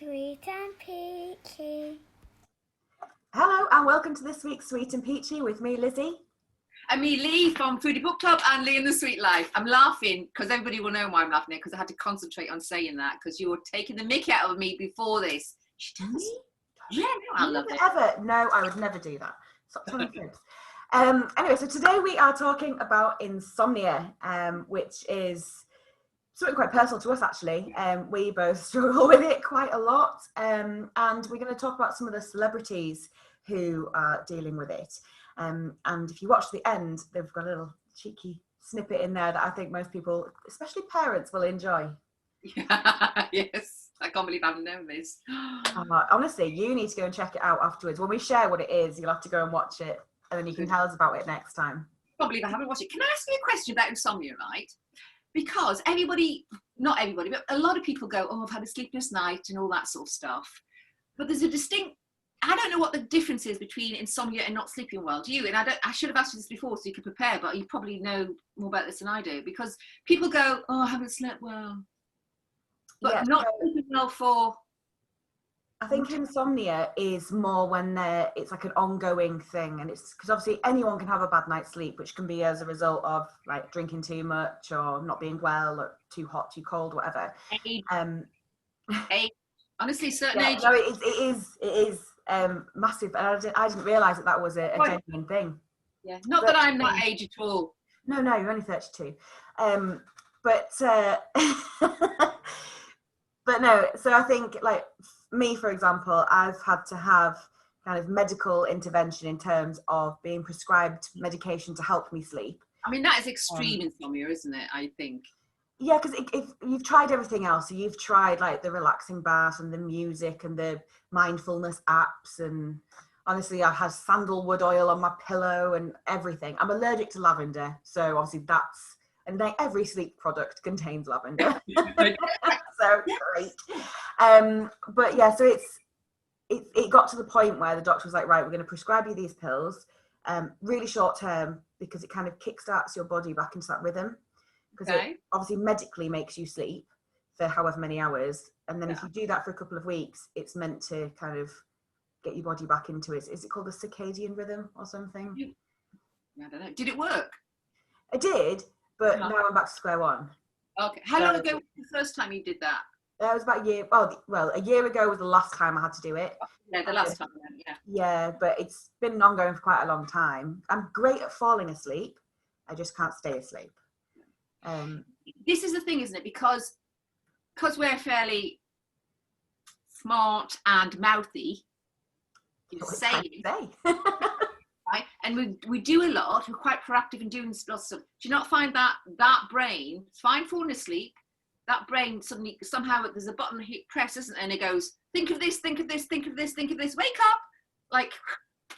Sweet and peachy. Hello and welcome to this week's Sweet and Peachy with me, Lizzie. And me, Lee, from Foodie Book Club and Lee in the Sweet Life. I'm laughing because everybody will know why I'm laughing, because I had to concentrate on saying that because you were taking the mick out of me before this. She does. Yeah, no, I love it. Ever? No, I would never do that. Stop telling kids. Anyway, so today we are talking about insomnia, which is something quite personal to us, actually. We both struggle with it quite a lot. And we're going to talk about some of the celebrities who are dealing with it. And if you watch the end, they've got a little cheeky snippet in there that I think most people, especially parents, will enjoy. Yeah, yes. I can't believe I haven't known this. Honestly, you need to go and check it out afterwards. When we share what it is, you'll have to go and watch it, and then you can tell us about it next time. I can't believe I haven't watched it. Can I ask you a question about insomnia, right? Because everybody, not everybody, but a lot of people go, oh, I've had a sleepless night and all that sort of stuff. But there's a distinct, I don't know what the difference is between insomnia and not sleeping well. Do you? And I should have asked you this before so you could prepare, but you probably know more about this than I do, because people go, oh, I haven't slept well. But Yeah, not sleeping well for... I think insomnia is more when it's like an ongoing thing, and it's because obviously anyone can have a bad night's sleep, which can be as a result of like drinking too much or not being well or too hot, too cold, whatever. Age. Honestly, certain age. No, it is massive, and I didn't realise that was a genuine thing. Yeah, not that I'm that age at all. No, you're only 32. But but no, so I think like me, for example, I've had to have kind of medical intervention in terms of being prescribed medication to help me sleep. I mean, that is extreme insomnia, isn't it? I think. Yeah, because if you've tried everything else, so you've tried like the relaxing bath and the music and the mindfulness apps, and honestly, I've had sandalwood oil on my pillow and everything. I'm allergic to lavender, so obviously and like every sleep product contains lavender. So great. But yeah, so it got to the point where the doctor was like, right, we're going to prescribe you these pills, really short term, because it kind of kickstarts your body back into that rhythm. Because it obviously medically makes you sleep for however many hours, and then if you do that for a couple of weeks, it's meant to kind of get your body back into it. Is it called the circadian rhythm or something? I don't know. Did it work? I did, but now I'm back to square one. Okay. How long ago was the first time you did that? That was about a year. Well, a year ago was the last time I had to do it. Yeah, the last time. Yeah. Yeah, but it's been ongoing for quite a long time. I'm great at falling asleep. I just can't stay asleep. This is the thing, isn't it? Because we're fairly smart and mouthy, right? And we do a lot. We're quite proactive in doing stuff. Do you not find that brain? It's fine falling asleep. That brain suddenly somehow there's a button hit press, isn't it? And it goes, think of this, think of this, think of this, think of this. Wake up! Like.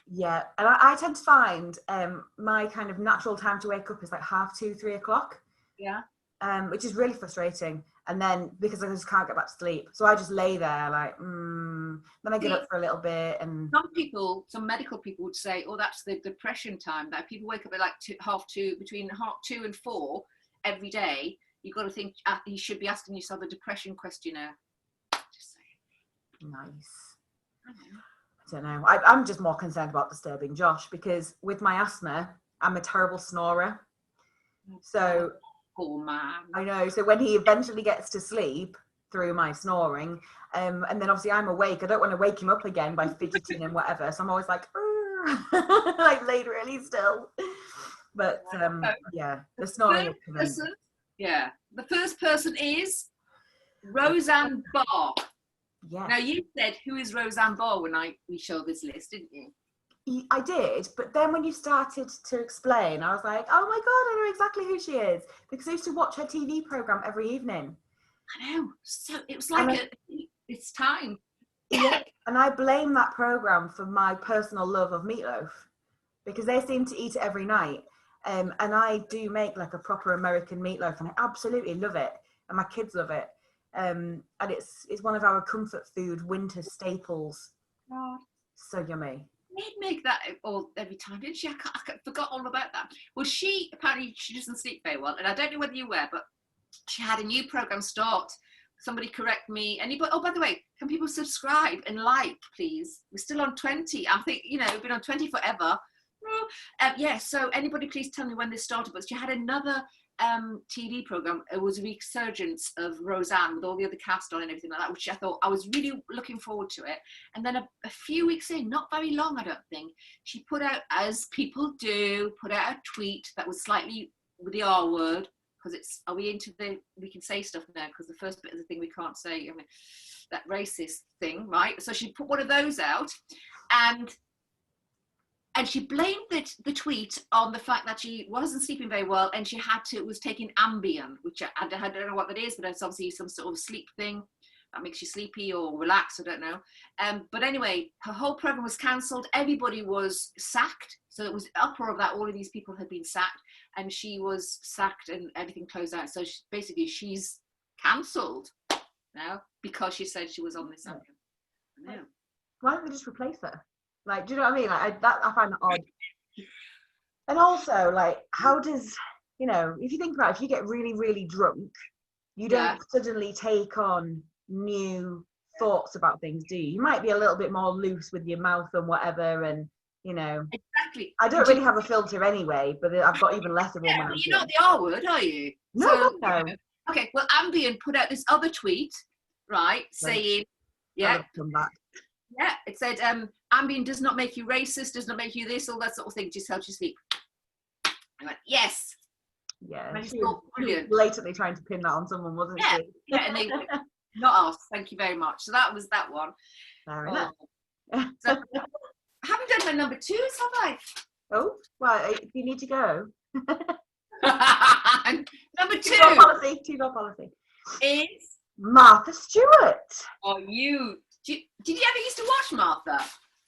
Yeah, and I tend to find my kind of natural time to wake up is like 2:30, 3 o'clock. Yeah. Which is really frustrating. And then because I just can't get back to sleep, so I just lay there like, then I get up for a little bit. And some medical people would say, oh, that's the depression time. That people wake up at like between 2 and 4 every day. You've got to think you should be asking yourself a depression questionnaire. Just saying. Nice. I don't know. I'm just more concerned about disturbing Josh, because with my asthma, I'm a terrible snorer. So. Poor man. I know. So when he eventually gets to sleep through my snoring, and then obviously I'm awake, I don't want to wake him up again by fidgeting and whatever. So I'm always like, like laid really still. But yeah, the snoring. Yeah, the first person is Roseanne Barr. Yeah. Now you said, who is Roseanne Barr when we showed this list, didn't you? I did, but then when you started to explain, I was like, oh my God, I know exactly who she is, because I used to watch her TV program every evening. I know. So it was like it's time. Yeah, and I blame that program for my personal love of meatloaf, because they seem to eat it every night. And I do make like a proper American meatloaf, and I absolutely love it, and my kids love it. And it's one of our comfort food winter staples. God. So yummy. They'd make that all every time, didn't she? I forgot all about that. Well, apparently she doesn't sleep very well, and I don't know whether you're aware, but she had a new program start somebody correct me. Anybody? Oh, by the way, can people subscribe and like, please? We're still on 20. I think, you know, we've been on 20 forever. Yeah, so anybody please tell me when this started. But she had another TV program. It was a resurgence of Roseanne with all the other cast on and everything like that, which I thought, I was really looking forward to it. And then a few weeks in, not very long, I don't think, she put out, as people do, put out a tweet that was slightly with the R word, because it's, are we into the, we can say stuff now, because the first bit of the thing we can't say, I mean, that racist thing, right? So she put one of those out, and she blamed the tweet on the fact that she wasn't sleeping very well, and she was taking Ambien, which I don't know what that is, but it's obviously some sort of sleep thing that makes you sleepy or relaxed, I don't know. But anyway, her whole program was cancelled. Everybody was sacked. So it was uproar of that. All of these people had been sacked, and she was sacked and everything closed out. So basically she's cancelled now because she said she was on this Ambien. I know. Why don't they just replace her? Like, do you know what I mean? Like, I find that odd. And also, like, how does, you know, if you think about it, if you get really, really drunk, you don't suddenly take on new thoughts about things, do you? You might be a little bit more loose with your mouth and whatever, and, you know. Exactly. I don't really have a filter anyway, but I've got even less of one. Yeah, you're not the R word, are you? No, so, no. Okay, well, Ambien put out this other tweet, right, saying, Come back. Yeah, it said, Ambien does not make you racist, does not make you this, all that sort of thing, just helps you sleep. I went, yes. Yeah, And she was blatantly trying to pin that on someone, wasn't she? Yeah, and they not us, thank you very much. So that was that one. Fair enough. So, I haven't done my number twos, have I? Oh, well, you need to go. Number two. Two-door policy. Is Martha Stewart. Oh, did you ever used to watch Martha?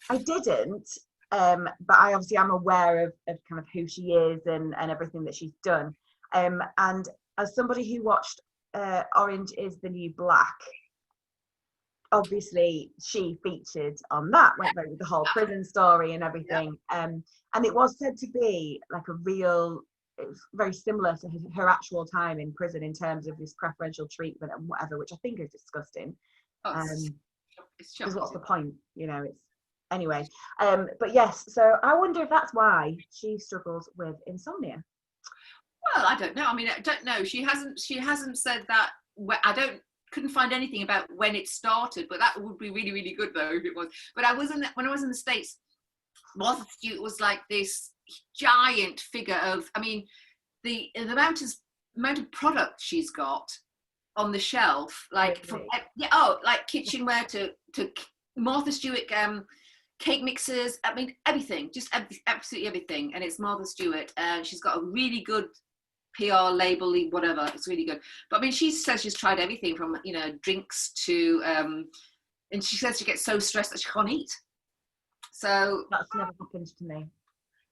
I didn't, but I obviously am aware of kind of who she is and everything that she's done. And as somebody who watched Orange is the New Black, obviously she featured on that, went through with the whole prison story and everything. And it was said to be like it was very similar to her actual time in prison in terms of this preferential treatment and whatever, which I think is disgusting. Because what's the point, you know? It's anyway. But yes, so I wonder if that's why she struggles with insomnia. Well, I don't know. I mean, I don't know. She hasn't said that. Couldn't find anything about when it started, but that would be really, really good though if it was. But when I was in the States, Martha Stewart was like this giant figure of. I mean, the amount of product she's got on the shelf, like from like kitchenware to Martha Stewart cake mixers. I mean, everything, just absolutely everything. And it's Martha Stewart, and she's got a really good PR label, whatever. It's really good. But I mean, she says she's tried everything from, you know, drinks to, and she says she gets so stressed that she can't eat. So that's never happened to me.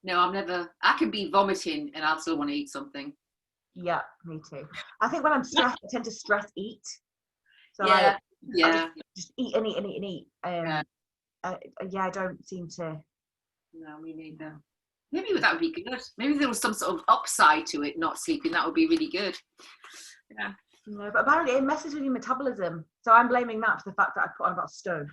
No, I can be vomiting and I'll still want to eat something. Yeah, me too. I think when I'm stressed, I tend to stress eat. So I just eat and eat and eat and eat. I don't seem to. No, me neither. Maybe that would be good. Maybe there was some sort of upside to it, not sleeping. That would be really good. Yeah. No, but apparently it messes with your metabolism. So I'm blaming that for the fact that I put on about a stone.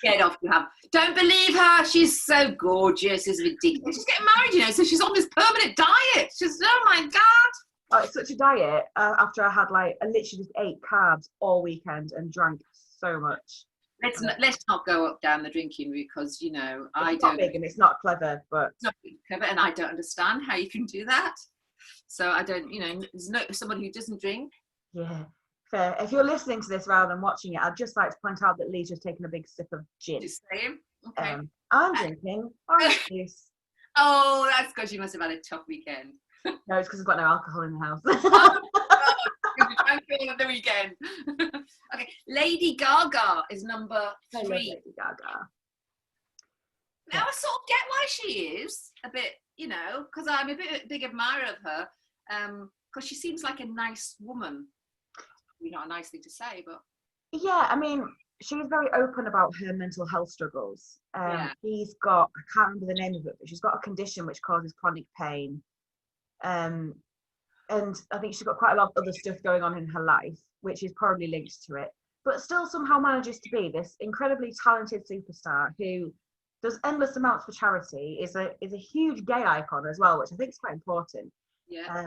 Get off, you have. Don't believe her. She's so gorgeous. It's ridiculous. She's getting married, you know, so she's on this permanent diet. She's, oh my God. Oh, it's such a diet. After I had I literally just ate carbs all weekend and drank so much. Let's not go up down the drinking route because, you know, it's not big and it's not clever, but it's not clever, and I don't understand how you can do that. So I don't, you know, there's no someone who doesn't drink. Yeah, fair. If you're listening to this rather than watching it, I'd just like to point out that Lee's just taken a big sip of gin. Just saying. Okay. I'm drinking orange juice. Oh, that's because you must have had a tough weekend. No, it's because I've got no alcohol in the house. I'm feeling the weekend. Okay, Lady Gaga is number 3. Lady Gaga. Now I sort of get why she is a bit, you know, because I'm a big admirer of her. Because she seems like a nice woman. Probably not a nice thing to say, but yeah, I mean, she's very open about her mental health struggles. She's got, I can't remember the name of it, but she's got a condition which causes chronic pain. and I think she's got quite a lot of other stuff going on in her life, which is probably linked to it, but still somehow manages to be this incredibly talented superstar who does endless amounts for charity, is a huge gay icon as well, which I think is quite important. Yeah.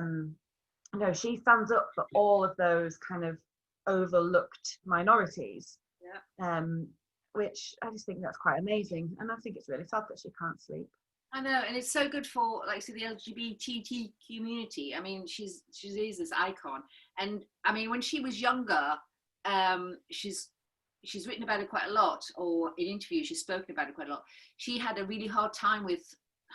No, she stands up for all of those kind of overlooked minorities. Yeah. Which I just think that's quite amazing, and I think it's really sad that she can't sleep. I know, and it's so good for, like, say, the LGBT community. I mean, she is this icon, and I mean, when she was younger, she's written about it quite a lot, or in interviews she's spoken about it quite a lot. She had a really hard time with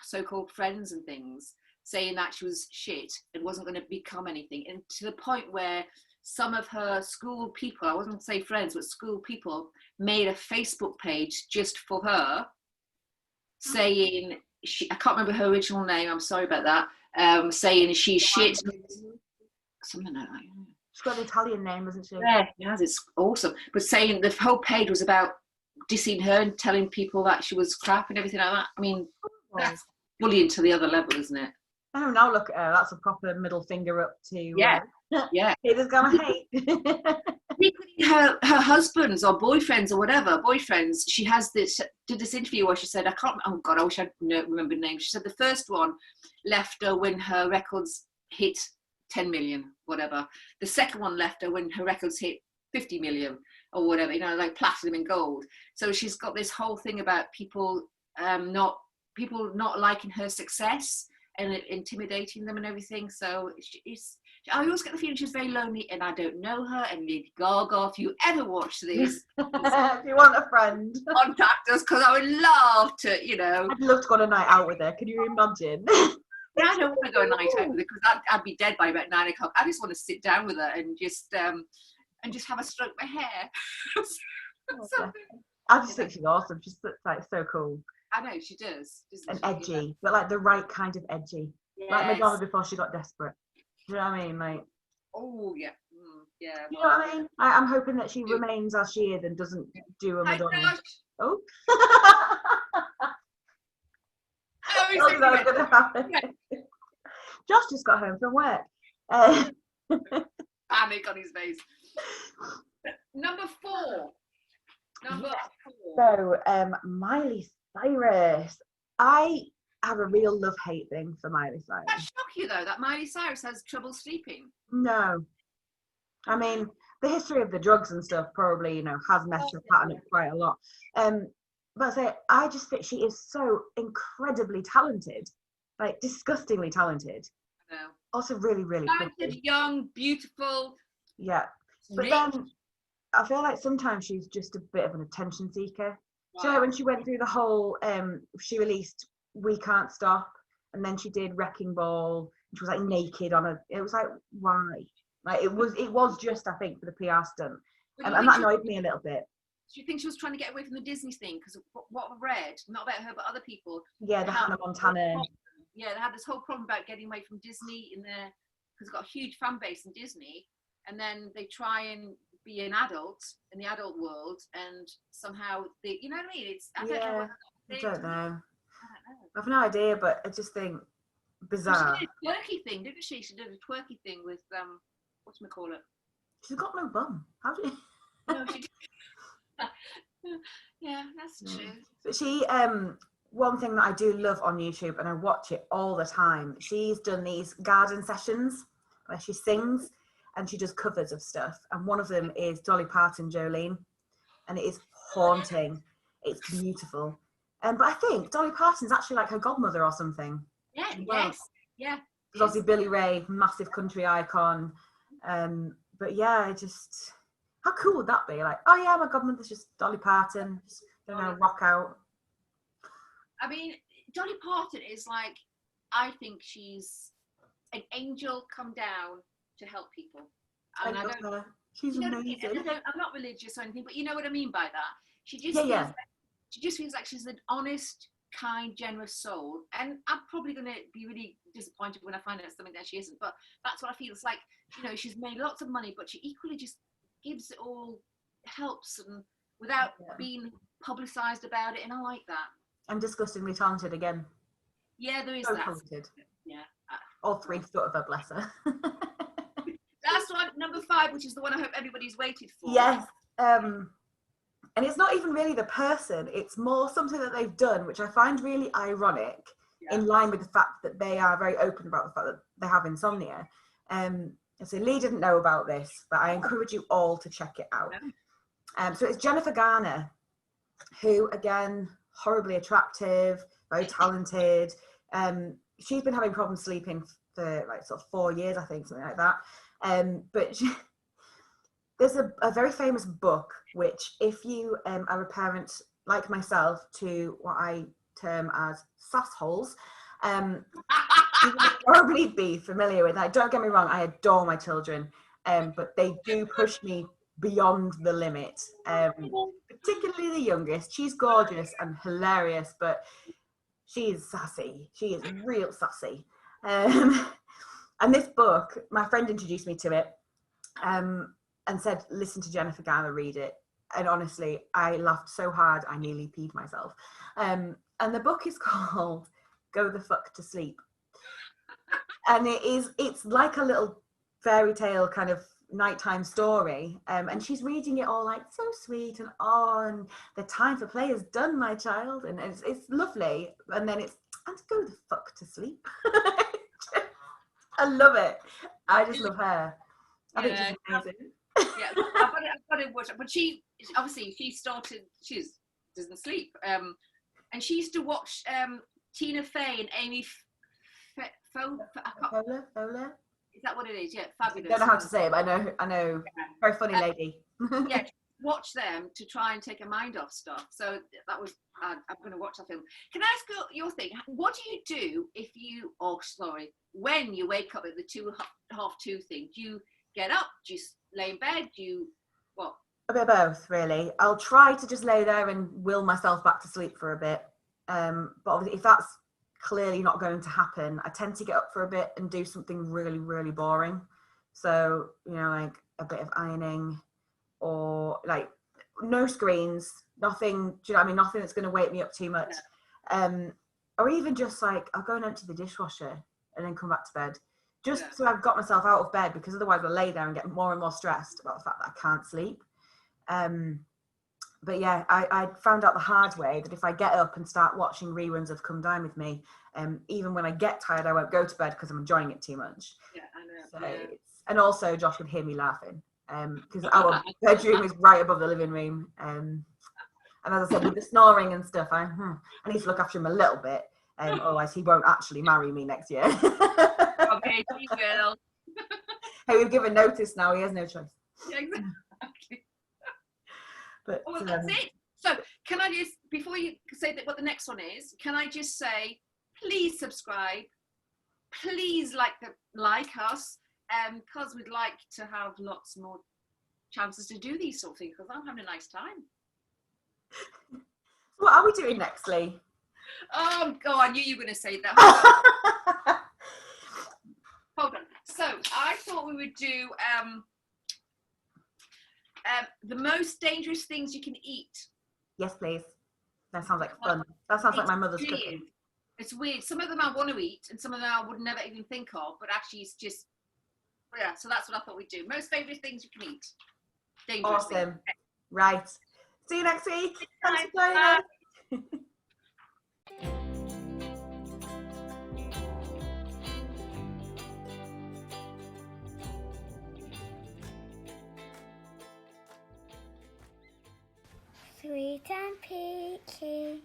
so-called friends and things, saying that she was shit and wasn't going to become anything, and to the point where some of her school people, I wasn't going to say friends, but school people, made a Facebook page just for her, saying, I can't remember her original name, I'm sorry about that, saying she's shit. Something like that. She's got an Italian name, isn't she? Yeah, she has, it's awesome. But saying the whole page was about dissing her and telling people that she was crap and everything like that. I mean, that's bullying to the other level, isn't it? Oh, now look at her. That's a proper middle finger up to yeah. Haters gonna hate. her husbands or boyfriends or whatever, she did this interview where she said, oh God, I wish I remember the name. She said the first one left her when her records hit 10 million, whatever. The second one left her when her records hit 50 million or whatever, you know, like platinum and gold. So she's got this whole thing about people not liking her success and intimidating them and everything. So I always get the feeling she's very lonely, and I don't know her. And Lady Gaga, if you ever watch this, if you want a friend, contact us, because I would love to, you know. I'd love to go on a night out with her. Can you imagine? Yeah, I don't want to go a night out with her because I'd be dead by about 9 o'clock. I just want to sit down with her and just have a stroke my hair. I just think she's awesome. She's like so cool. I know she does. And edgy, but like the right kind of edgy. Yes. Like Madonna before she got desperate. Do you know what I mean? Like, oh yeah, yeah. You know what I mean? I'm hoping that she remains as she is and doesn't do a Madonna. Oh. That was gonna happen. Yeah. Josh just got home from work. Panic on his face. Number four. So, Miley Cyrus. I have a real love-hate thing for Miley Cyrus. That shock you though, that Miley Cyrus has trouble sleeping? No. I mean, the history of the drugs and stuff probably, you know, has messed her pattern up quite a lot. But I just think she is so incredibly talented, like disgustingly talented. I know. Also really, really talented, pretty. Young, beautiful. Yeah. But then I feel like sometimes she's just a bit of an attention seeker. Wow. So when she went through the whole, she released We Can't Stop, and then she did Wrecking Ball, and she was like naked on a, it was like, why? Like it was just, I think, for the PR stunt. And that annoyed me a little bit. Do you think she was trying to get away from the Disney thing? Because what I've read, not about her, but other people. Yeah, the Hannah Montana. Yeah, they had this whole problem about getting away from Disney in there, because it's got a huge fan base in Disney, and then they try and be an adult in the adult world, and somehow they, you know what I mean? It's I don't know. I've no idea, but I just think bizarre. She did a twerky thing, didn't she? She did a twerky thing with whatchamacallit? She's got no bum. How do you? No, she did. Yeah, that's true. But she, one thing that I do love on YouTube, and I watch it all the time, she's done these garden sessions where she sings and she does covers of stuff. And one of them is Dolly Parton, Jolene. And it is haunting. It's beautiful. But I think Dolly Parton's actually like her godmother or something. Yeah, well. Yes. Yeah. Because obviously Billy Ray, massive country icon. But yeah, just... How cool would that be? Like, oh yeah, my godmother's just Dolly Parton. Just, rock out. I mean, Dolly Parton is like, I think she's an angel come down to help people. And I love her. She's amazing. I'm not religious or anything, but you know what I mean by that. She just feels like she's an honest, kind, generous soul. And I'm probably going to be really disappointed when I find out something that she isn't. But that's what I feel. It's like, you know, she's made lots of money, but she equally just gives it all, helps, and without being publicised about it, and I like that. And disgustingly talented again. Yeah, there is so that. Talented. Yeah. all three sort of her, bless her. Last one, number 5, which is the one I hope everybody's waited for. Yes. And it's not even really the person, it's more something that they've done, which I find really ironic, in line with the fact that they are very open about the fact that they have insomnia. So Lee didn't know about this, but I encourage you all to check it out. So it's Jennifer Garner, who, again, horribly attractive, very talented. She's been having problems sleeping for like sort of 4 years, I think, something like that. But there's a very famous book, which if you are a parent like myself to what I term as sassholes, you will probably be familiar with. Like, don't get me wrong, I adore my children, but they do push me beyond the limit, particularly the youngest. She's gorgeous and hilarious, but she is sassy. She is real sassy. And this book, my friend introduced me to it, and said, listen to Jennifer Garner read it. And honestly, I laughed so hard, I nearly peed myself. And the book is called Go the Fuck to Sleep. And it's like a little fairy tale kind of nighttime story. And she's reading it all like so sweet and the time for play is done, my child. And it's lovely. And then and go the fuck to sleep. I love it. I just love her. I think she's amazing. Yeah, I've got to watch it. But she doesn't sleep. And she used to watch Tina Fey and Amy Fowler? Is that what it is? Yeah, fabulous. I don't know how to say it, but I know. Yeah. Very funny lady. Yeah, watch them to try and take her mind off stuff. So that was, I'm going to watch that film. Can I ask your thing? What do you do when you wake up at the 2:30 thing? Do you get up? Do you lay in bed? Do you, what? A bit of both, really. I'll try to just lay there and will myself back to sleep for a bit. But obviously, if that's clearly not going to happen, I tend to get up for a bit and do something really, really boring. So, like a bit of ironing, or like no screens, nothing, do you know what I mean? Nothing that's going to wake me up too much. Yeah. Or even just like, I'll go and empty the dishwasher and then come back to bed. So I've got myself out of bed, because otherwise I'll lay there and get more and more stressed about the fact that I can't sleep. But yeah, I found out the hard way that if I get up and start watching reruns of Come Dine With Me, even when I get tired, I won't go to bed because I'm enjoying it too much. Yeah, I know. So and also Josh would hear me laughing, because our bedroom is right above the living room. And as I said, with the snoring and stuff, I need to look after him a little bit, otherwise he won't actually marry me next year. Okay, he will. Hey, we've given notice now, he has no choice. Yeah, exactly. But, well, that's it. So can I just, before you say what the next one is, can I just say, please subscribe, please like us, because we'd like to have lots more chances to do these sort of things, because I'm having a nice time. What are we doing next, Lee? Oh God, I knew you were going to say that. Hold on. So I thought we would do the most dangerous things you can eat. Yes, please. That sounds like fun. That sounds like my mother's weird. cooking. It's weird. Some of them I want to eat, and some of them I would never even think of. But actually, it's just So that's what I thought we'd do. Most favourite things you can eat. Dangerous Awesome. things. Right. See you next week. Thanks for joining us. Sweet and peachy.